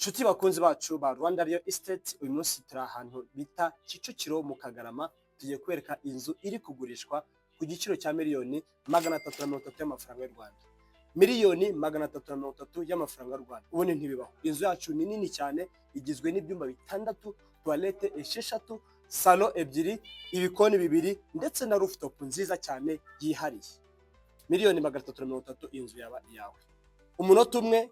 Nshuti bakunzi bacu ba Rwanda Real Estate, uyu munsi turi ahantu bita Kicukiro mu Kagarama, tugiye kwereka inzu iri kugurishwa ku giciro cya miliyoni 330 y'amafaranga y'u Rwanda. Miliyoni 330 y'amafaranga y'u Rwanda. Ubundi ntibibaho. Inzu yacu ni nini cyane, igizwe n'ibyumba bitandatu, toilette esheshatu, salo ebyiri, ibikoni bibiri ndetse na rooftop nziza cyane yihariye. Miliyoni 330 inzu yaba yawe. Umunota umwe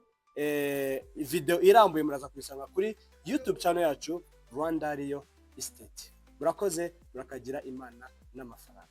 video irambuye muraza kuyisanga kuri YouTube channel yacu Rwanda Real Estate. Murakoze, murakagira Imana n'amafaranga.